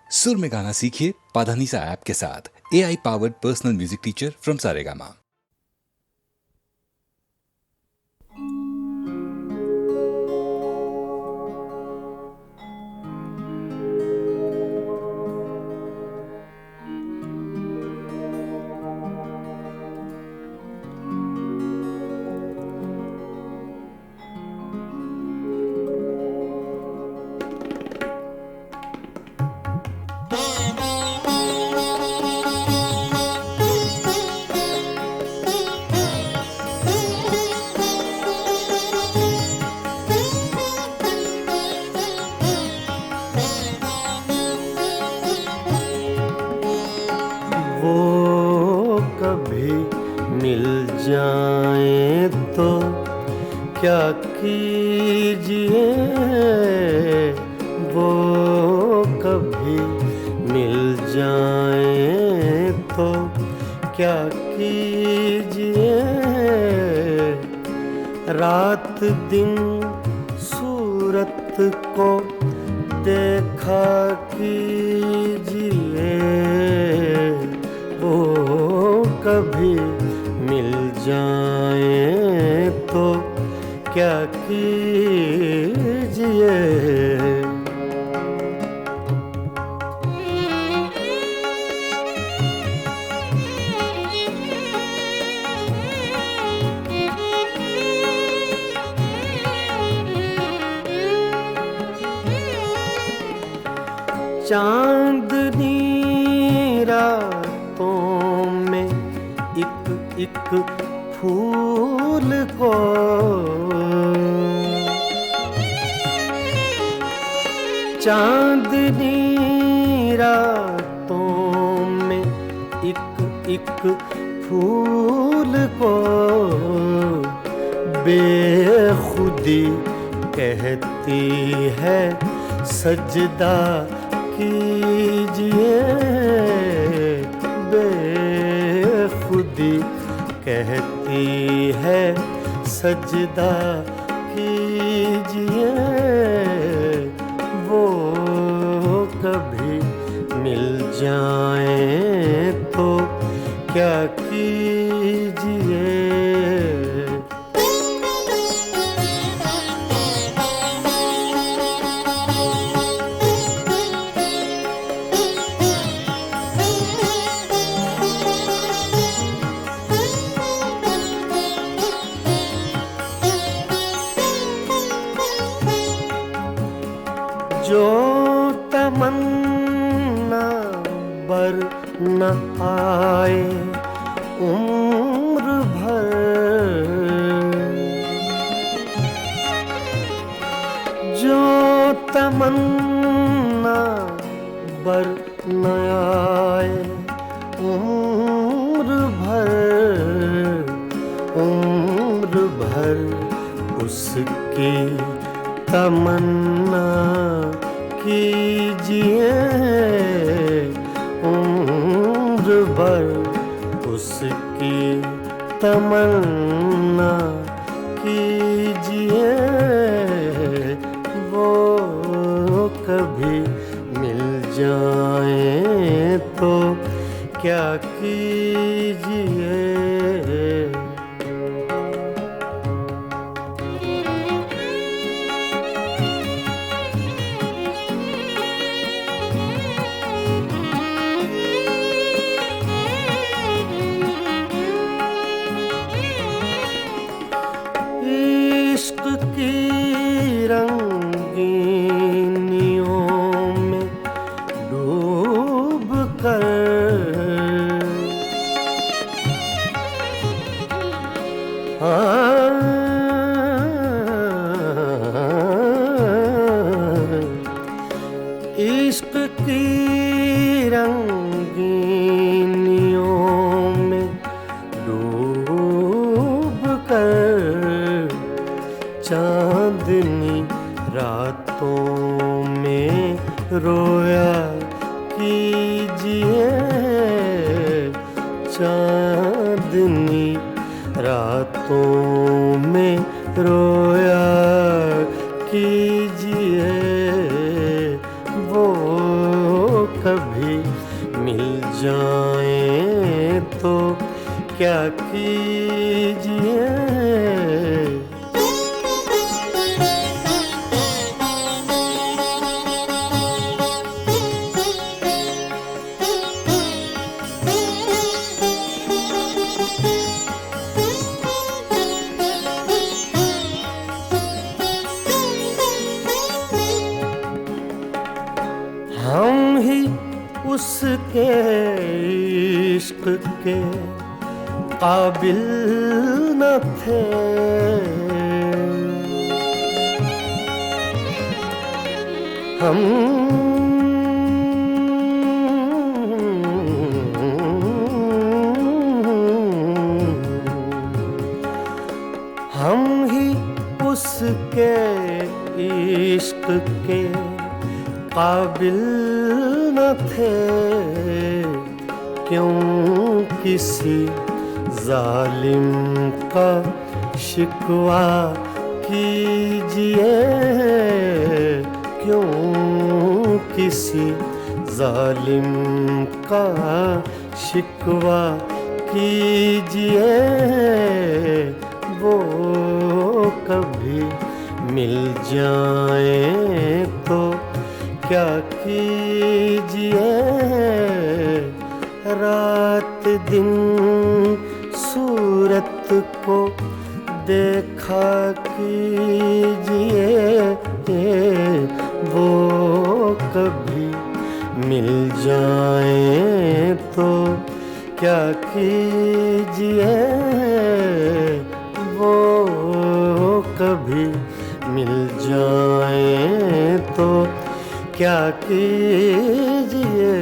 सुर में गाना सीखिए पाधानीसा ऐप के साथ। AI powered personal music teacher from Saregama. वो कभी मिल जाए तो क्या कीजिए, वो कभी मिल जाए तो क्या कीजिए। रात दिन सूरत को देखा कीजिए, वो कभी मिल जाए तो क्या कीजिए। चांदनी रातों में एक फूल को चांदनी रातों में एक फूल को बेखुदी कहती है सजदा कीजिए। बेखुदी कहती है सजदा कीजिए, वो कभी मिल जाए तो क्या कीजिए। जो तमन्ना बर न आए उम्र भर, जो तमन्ना बर न आए उम्र भर उसकी तमन्ना कीजिए। उम्र भर उसकी तमन्ना कीजिए, वो कभी मिल जाए तो क्या कीजिए। इश्क की रंगीनियों में डूब कर इश्क की रंगीनियों में डूब कर चांदनी रातों में रोया कीजिए। चांदनी रातों में रोया कीजिए, वो कभी मिल जाएं तो क्या कीजिए। हम ही उसके इश्क के काबिल न थे, हम ही उसके इश्क के काबिल न थे। क्यों किसी जालिम का शिकवा कीजिए, क्यों किसी जालिम का शिकवा कीजिए। वो कभी मिल जाए तो क्या कीजिए। रात दिन सूरत को देखा कीजिए। वो कभी मिल जाए तो क्या कीजिए। वो कभी मिल जाए तो क्या कीजिए।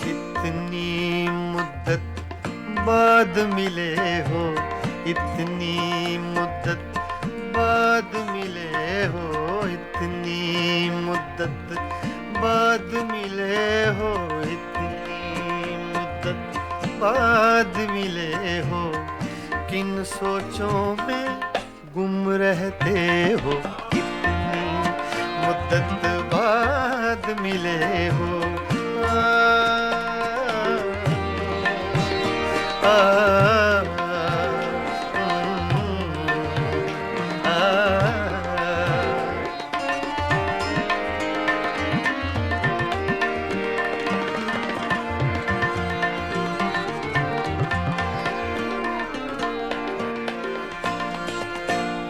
इतनी मुद्दत बाद मिले हो, इतनी मुद्दत बाद मिले हो, इतनी मुद्दत बाद मिले हो, इतनी मुद्दत बाद मिले हो। किन सोचों में गुम रहते हो, इतनी मुद्दत बाद मिले हो।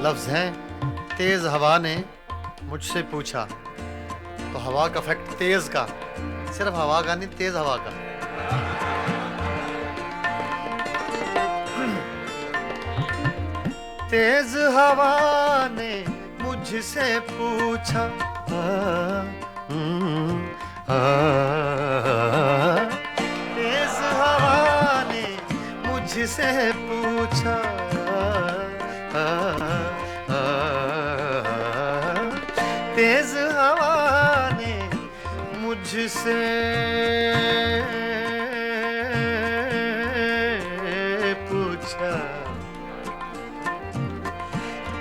लफ्ज़ हैं तेज हवा ने मुझसे पूछा, तो हवा का फैक्ट तेज का, सिर्फ हवा का नहीं, तेज हवा का। तेज हवा ने मुझसे पूछा, तेज हवा ने मुझसे पूछा, तेज हवा ने मुझसे पूछा,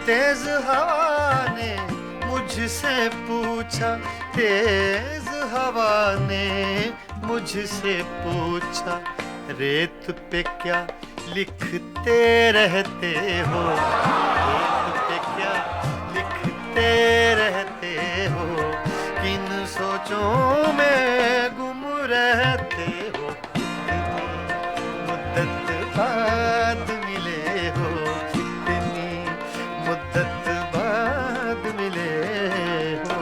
तेज हवा ने मुझसे पूछा, तेज हवा ने मुझसे पूछा, रेत पे क्या लिखते रहते हो, रेत पे क्या लिखते रहते हो, किन सोचों में गुम रहते हो, मुद्दत बाद मिले हो, इतनी मुद्दत बाद मिले हो।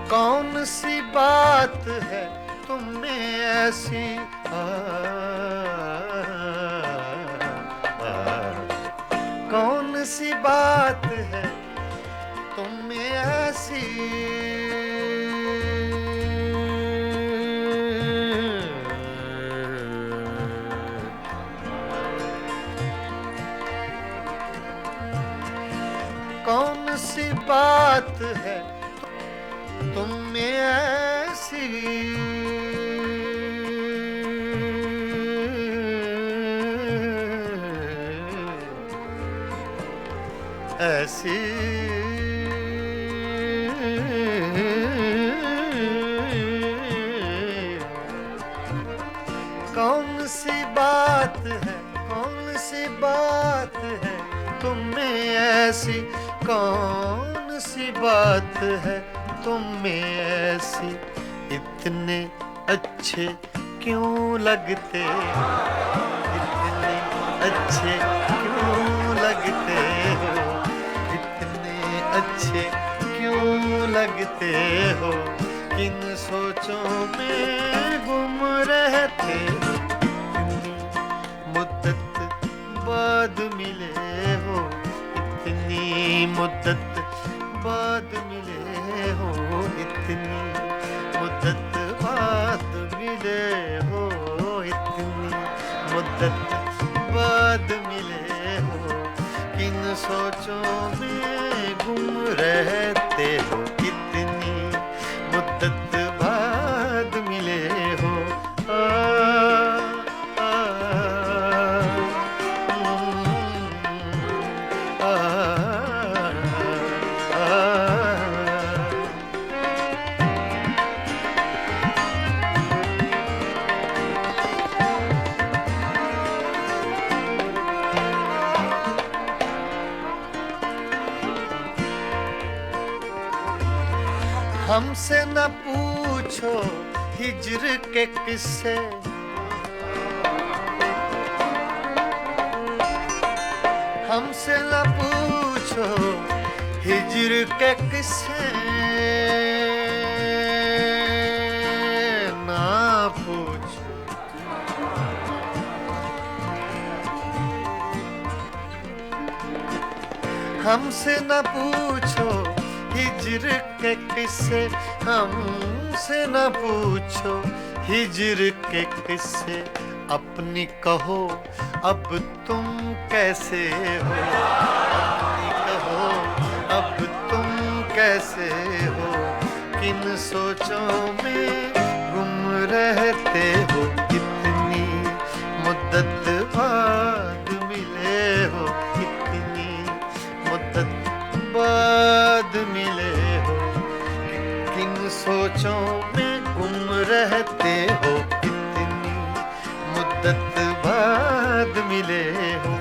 कौन सी बात है तुम में ऐसी कौन सी बात है तुम में ऐसी कौन सी बात है तुम में ऐसी ऐसी कौन सी बात है कौन सी बात है तुम में ऐसी कौन सी बात है तुम में ऐसी इतने अच्छे क्यों लगते इतने अच्छे क्यों लगते हो इतने अच्छे क्यों लगते हो किन सोचों में गुम रहते हो इतनी मुद्दत बाद मिले हो इतनी मुद्दत बाद मिले हो इतनी मुद्दत बाद मिले हो इतनी मुद्दत बाद मिले हो किन सोचों में गुम रहते हो इतनी मुद्दत बाद मिले हो हमसे न पूछो हिज्र के किस्से हमसे न पूछो हिज्र के किस्से ना पूछो हमसे न पूछो हिज्र के किस्से हमसे न पूछो हिज्र के किस्से अपनी कहो अब तुम कैसे हो अपनी कहो अब तुम कैसे हो किन सोचों में गुम रहते हो इतनी मुद्दत बाद मिले हो इतनी मुद्दत बाद मिले हो किन सोचों में गुम रहते हो इतनी मुद्दत बाद मिले हो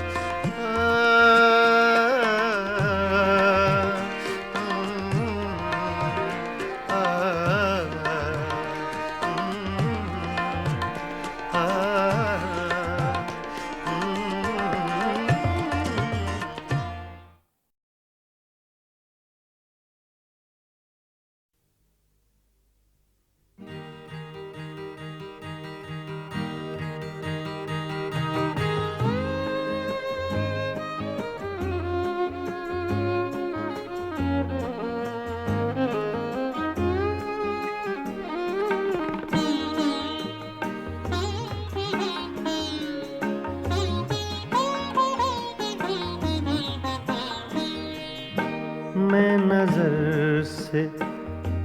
मैं नजर से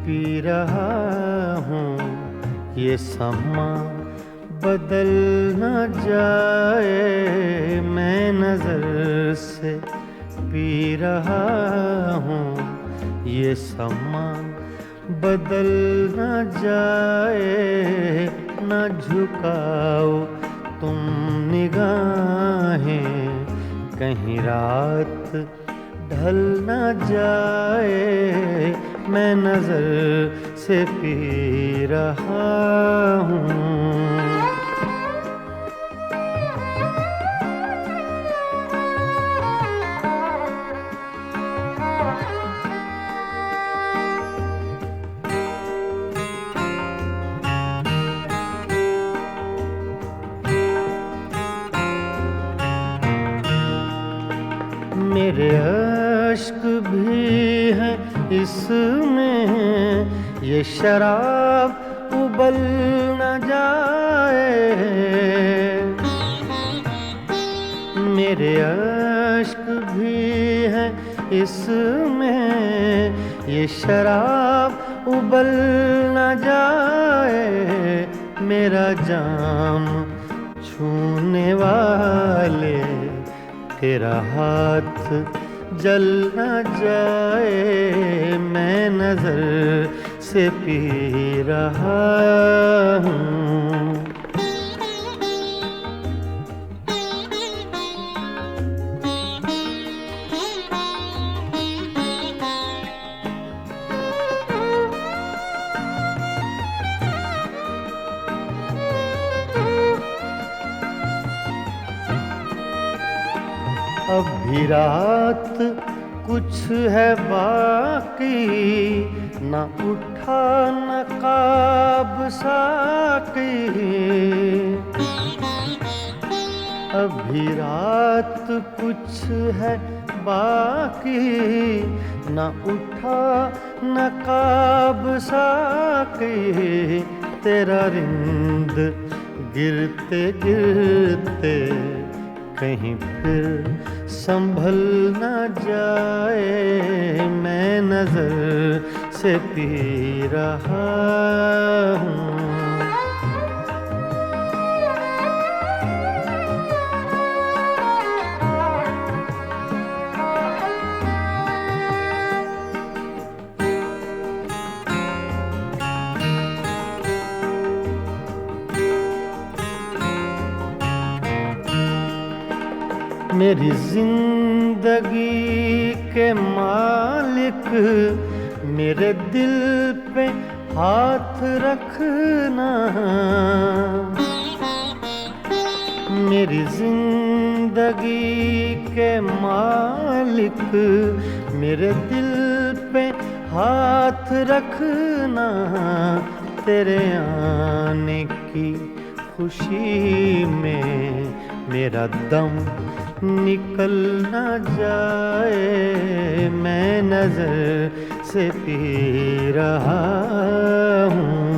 पी रहा हूँ ये समा बदल न जाए मैं नजर से पी रहा हूँ ये समा बदल न जाए न झुकाओ तुम निगाहें कहीं रात ढल न जाए मैं नजर से पी रहा हूँ मेरे अश्क भी हैं इसमें, ये शराब उबल न जाए। मेरे अश्क भी हैं इसमें, ये शराब उबल न जाए। मेरा जाम छूने वाले तेरा हाथ जल न जाए। मैं नजर से पी रहा हूँ। अब भी रात कुछ है बाकी, न उठा नकाब साकी। अब भी रात कुछ है बाकी, न उठा नकाब साकी। तेरा रिंद गिरते गिरते कहीं फिर संभल न जाए। मैं नजर से पी रहा हूँ। मेरी जिंदगी के मालिक, मेरे दिल पे हाथ रखना। मेरी जिंदगी के मालिक, मेरे दिल पे हाथ रखना। तेरे आने की खुशी में मेरा दम निकल न जाए। मैं नजर से पी रहा हूँ।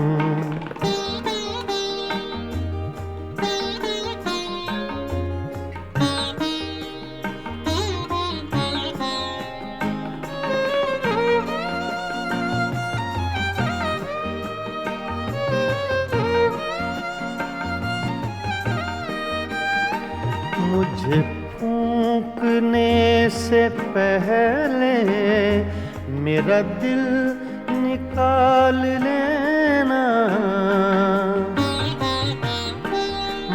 मुझे फूंकने से पहले मेरा दिल निकाल लेना।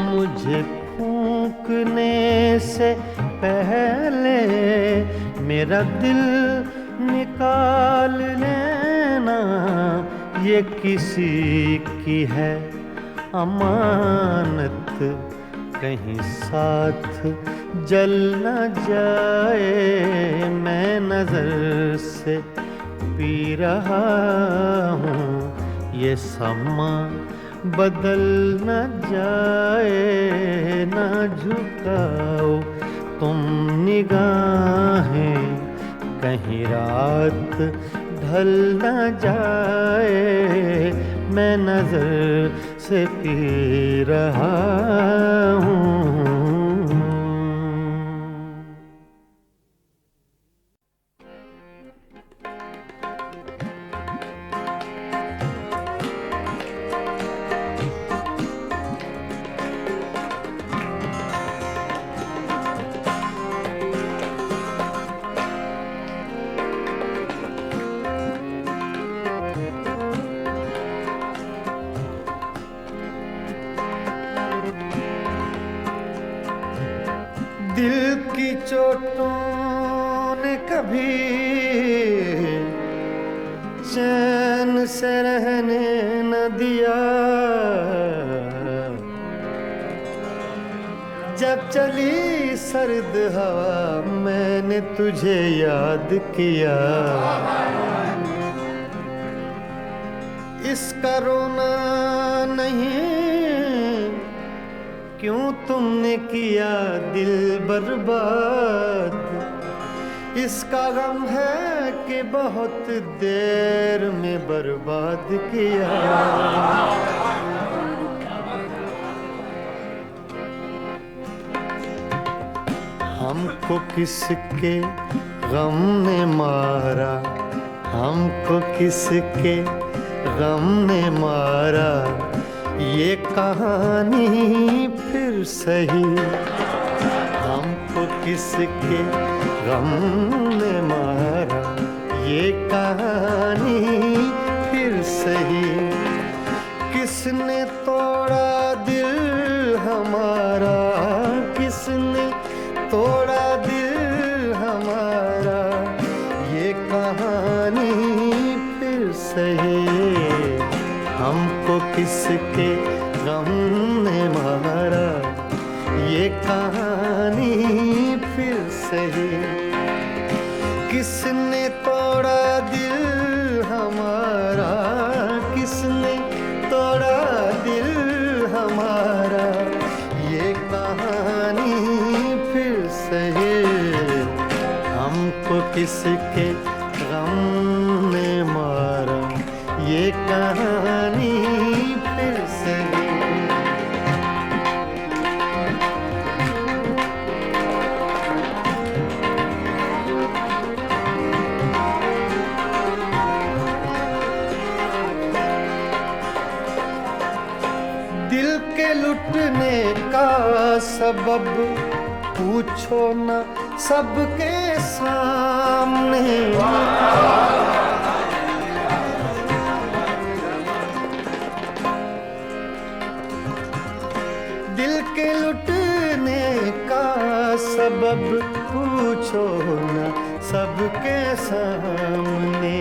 मुझे फूंकने से पहले मेरा दिल निकाल लेना। ये किसी की है अमानत, कहीं साथ जल न जाए। मैं नजर से पी रहा हूँ। ये समा बदल न जाए। न झुकाओ तुम निगाहें, कहीं रात ढल न जाए। मैं नजर से पी रहा हूँ। दिल की चोटों ने कभी चैन से रहने न दिया। जब चली सर्द हवा मैंने तुझे याद किया। इसका रोना नहीं, क्यों तुमने किया दिल बर्बाद। इसका गम है कि बहुत देर में बर्बाद किया। हमको किसके गम ने मारा, हमको किसके गम ने मारा, ये कहानी फिर सही। हमको किसके गम ने मारा, ये कहानी फिर सही। किसने तोड़ा दिल हमारा, किसने तोड़ा दिल हमारा, ये कहानी फिर सही। हमको किसके गम ने मारा, ये कहानी फिर सही। किसने तोड़ा दिल हमारा, किसने तोड़ा दिल हमारा, ये कहानी फिर सही। हमको किसके गम ने मारा, ये कहानी फिर सही। दिल के लुटने का सबब पूछो न सबके सामने। दिल के लुटने का सबब पूछो न सबके सामने।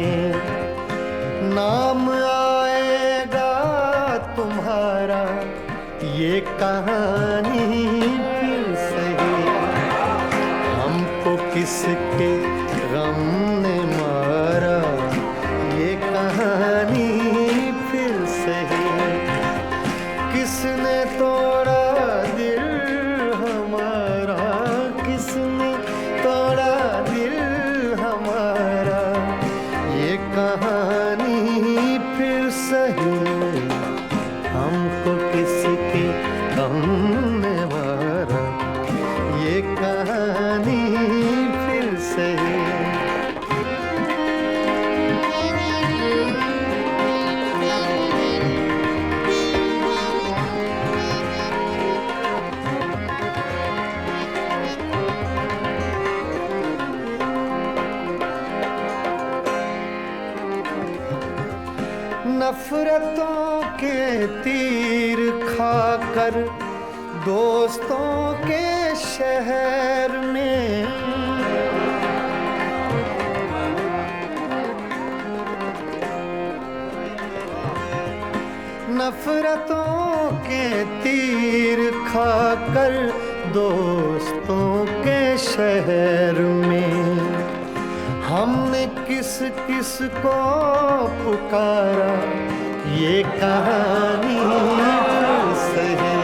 नाम आएगा तुम्हारा, ये कहानी फिर सही। हमको किसके गम ने मारा, ये कहानी फिर सही। किसने तोड़ा दिल हमारा, किसने तोड़ा दिल हमारा, ये कहानी फिर सही। हमको किसके गम ने मारा, ये कहानी फिर सही। नफरतों के तीर खाकर दोस्तों के शहर में, नफरतों के तीर खाकर दोस्तों के शहर में। हमने किस किस को पुकारा, ये कहानी फिर सही।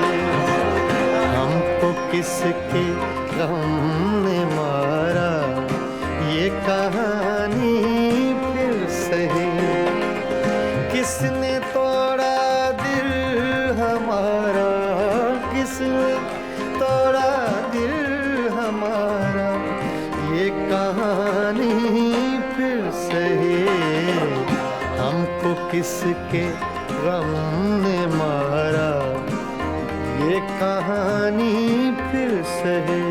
हमको किसके गम ने मारा, ये कहानी फिर सही। किसने तोड़ा दिल हमारा, किसने तोड़ा दिल हमारा, ये कहानी फिर सही। हमको किसके गम ने मारा, ये कहानी फिर सही।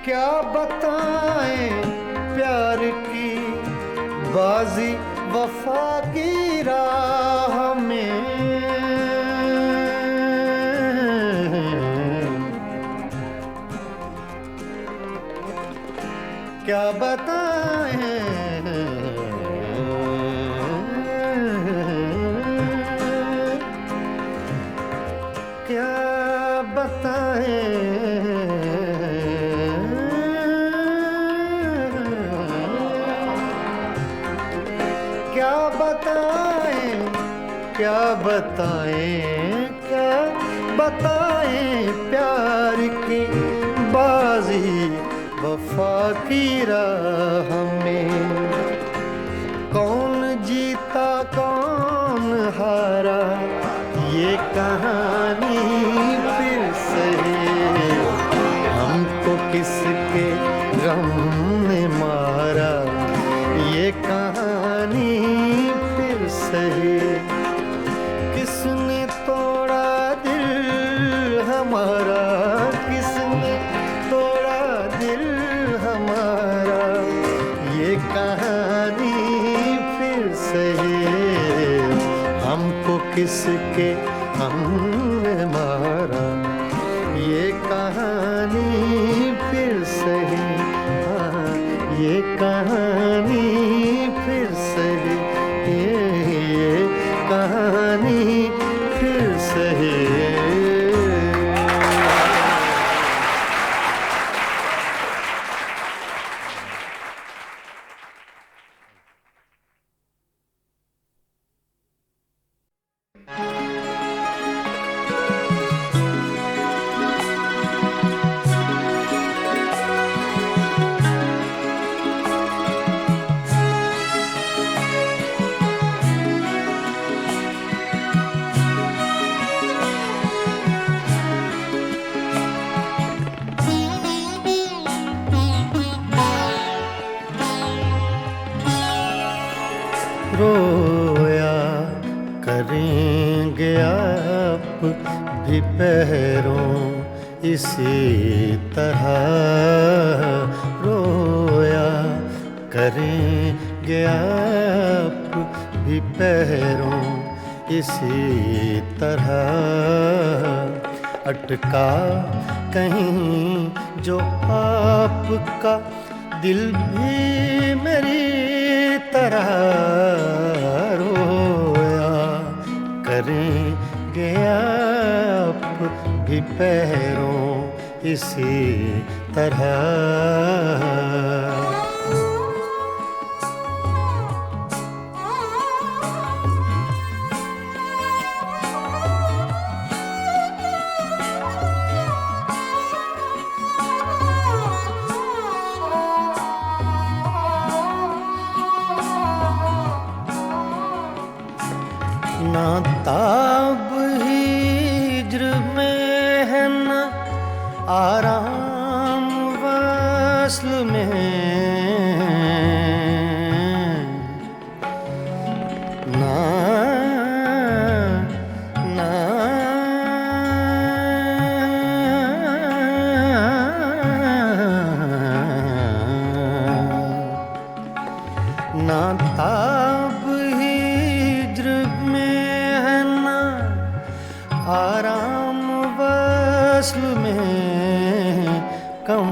क्या बताएं प्यार की बाजी वफा की राह में। क्या बताएं, क्या बताएं, क्या बताएं प्यार की बाजी वफा की राह में। कौन जीता कौन हारा ये कहानी फिर सही। हमको किसके गम ने मारा ये कहानी फिर सही। किसने तोड़ा दिल हमारा, किसने तोड़ा दिल हमारा ये कहानी फिर सही। हमको किसके हमने मारा ये कहानी फिर सही। हाँ ये कहानी फिर सही। ये कहानी फिर सही। रोया करेंगे आप भी पैरों इसी तरह। रोया करेंगे आप भी पैरों इसी तरह। अटका कहीं जो आपका दिल भी मेरी तरह। रोया करेंगे आप भी पैरों इसी तरह। ना ताब हिज्र में है ना आराम वस्ल में। ना ना ना ताब आराम वस्ल में। कम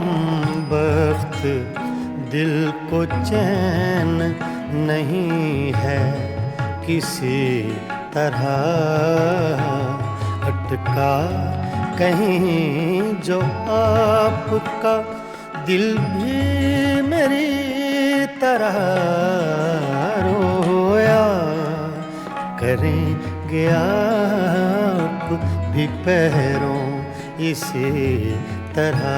बख्त दिल को चैन नहीं है किसी तरह। अटका कहीं जो आपका दिल भी मेरी तरह। रोया करेंगे आप भी पैरों इसी तरह।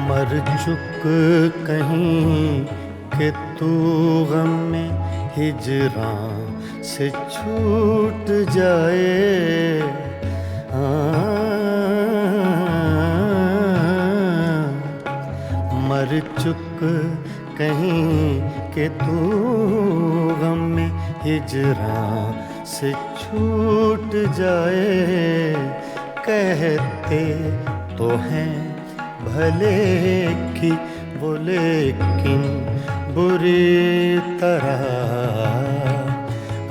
मर चुक कहीं कि तू गम में हिजरां से छूट जाए। मर चुक कहीं कि तू गम में हिजरां से छूट जाए। कहते तो हैं भले की वो लेकिन बुरी तरह।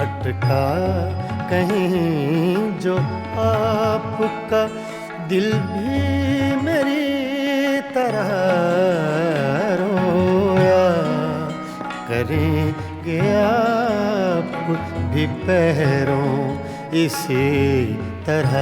अटका कहीं जो आपका दिल भी मेरी तरह रोया करेंगे आप भी पैरों इसी तरह।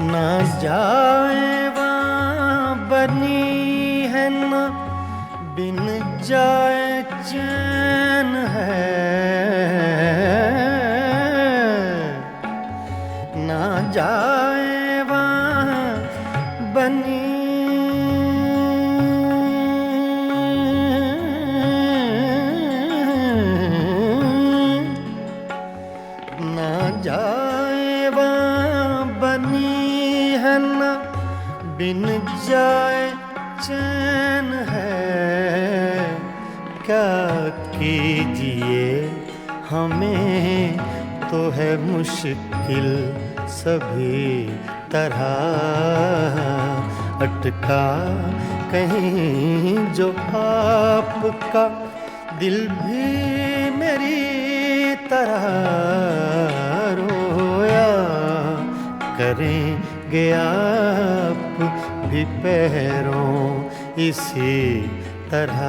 ना जाए वहाँ बनी है ना बिन जाए चैन है, ना जाए वहाँ बनी ना जाए वहाँ बनी है ना बिन जाए चैन है। क्या कीजिए हमें तो है मुश्किल सभी तरह, अटका कहीं जो आपका दिल भी मेरी तरह रोया करेंगे आप भी पैरों इसी तरह।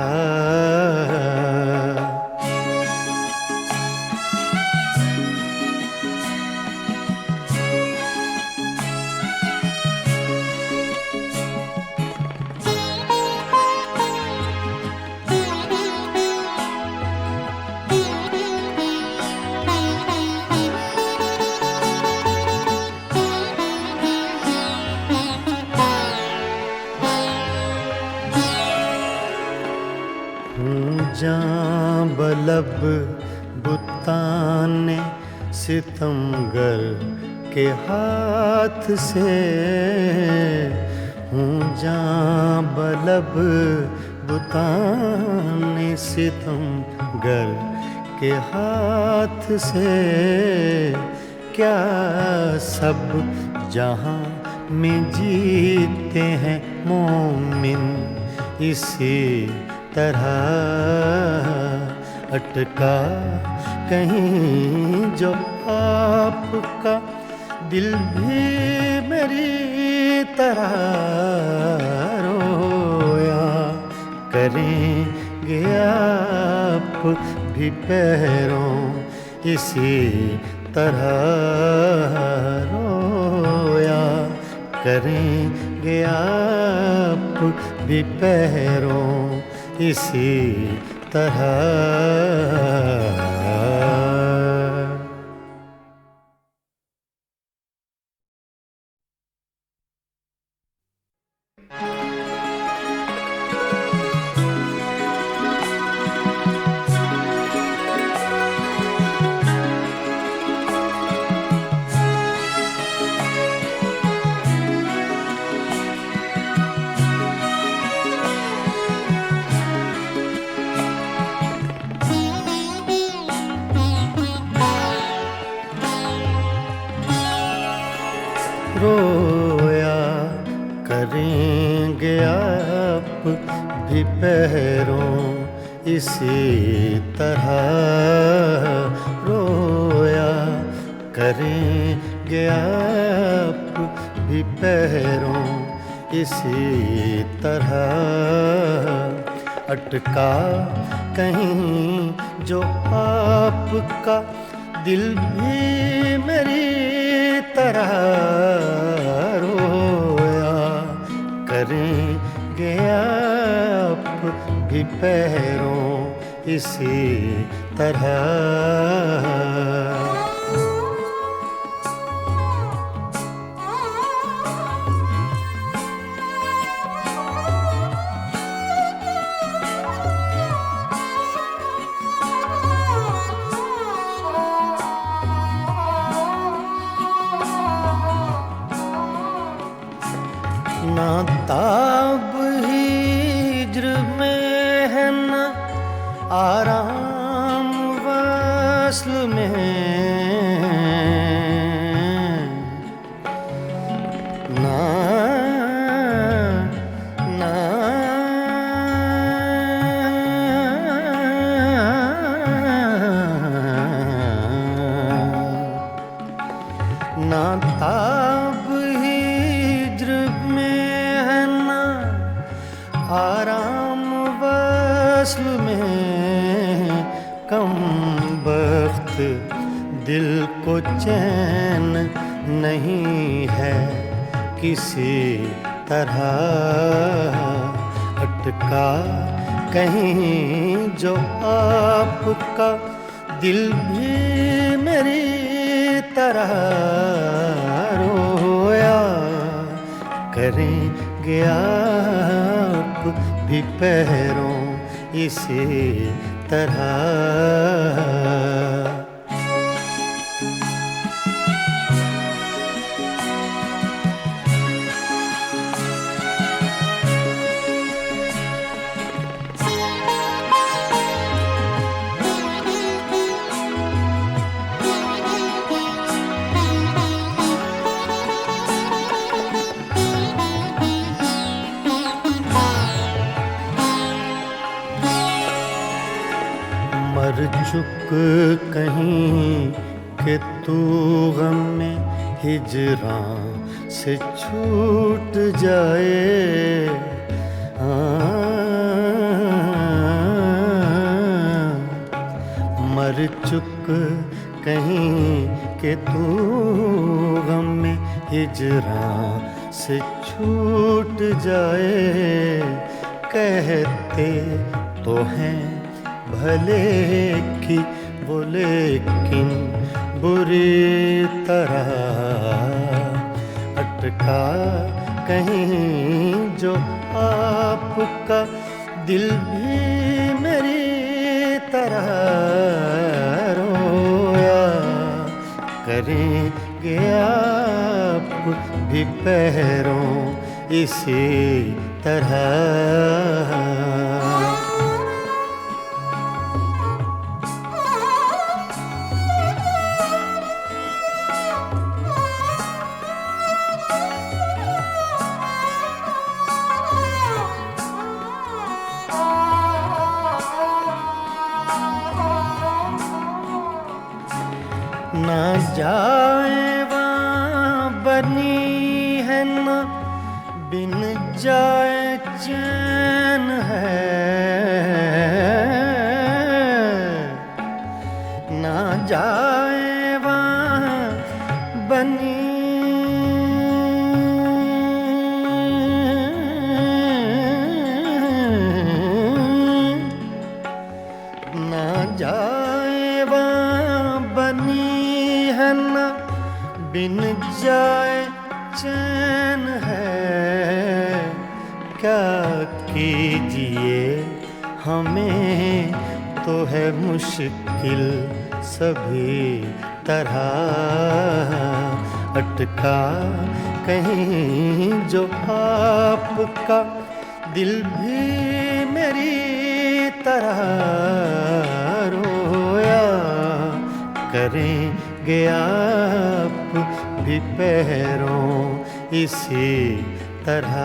जां बलब बुताने सितमगर के हाथ से हूँ, जां बलब बुताने सितमगर के हाथ से। क्या सब जहाँ में जीते हैं मोमिन इसी तरह, अटका कहीं जो आपका दिल भी मेरी तरह रोया करेंगे आप भी पैरों इसी तरह रोया करेंगे आप भी पैरों इसी तरह। रोया करेंगे आप भी पैरों इसी तरह रोया करेंगे आप भी पैरों इसी तरह अटका कहीं जो आपका दिल भी मेरी तरह रोया करेंगे आप भी पैरों इसी तरह ना ताब हिज्र में है न आराम वस्ल में, ना ना ना ताब हिज्र में है ना आराम वस्ल में, कम बख्त दिल को चैन नहीं है किसी तरह अटका कहीं जो आपका दिल भी मेरी तरह रोया करेंगे आप भी पैरों इसी तरह। मर चुक कहीं कि तू गम में हिजरां से छूट जाए, मर चुक कहीं कि तू गम में हिजरां से छूट जाए। कहते तो हैं भले की वो लेकिन बुरी तरह अटका कहीं जो आपका दिल भी मेरी तरह रोया करेंगे आप भी पैरों इसी तरह। ना जाए वहाँ बनी है ना बिन जाए चैन है, ना जाए वहाँ बनी ना जाए वहाँ बनी है ना बिन जाए चैन है। क्या कीजिए हमें तो है मुश्किल सभी तरह अटका कहीं जो आपका दिल भी मेरी तरह रोया करेंगे आप भी पैरों इसी तरह।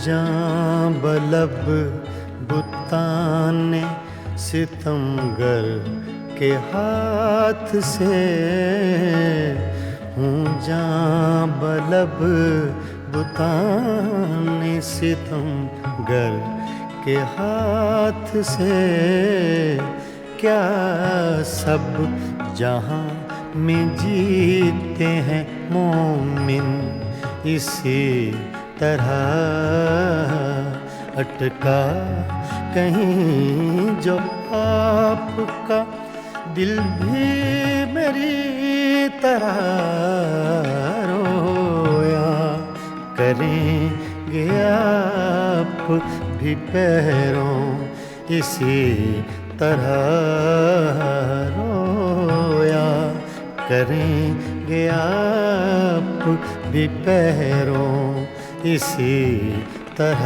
जां बलब बुताने सितमगर के हाथ से हूँ, जां बलब बुताने सितमगर के हाथ से। क्या सब जहाँ में जीते हैं मोमिन इसी तरह अटका कहीं जो आपका दिल भी मेरी तरह रोया करेंगे आप भी पैरों इसी तरह रोया करेंगे आप भी पैरों इसी तरह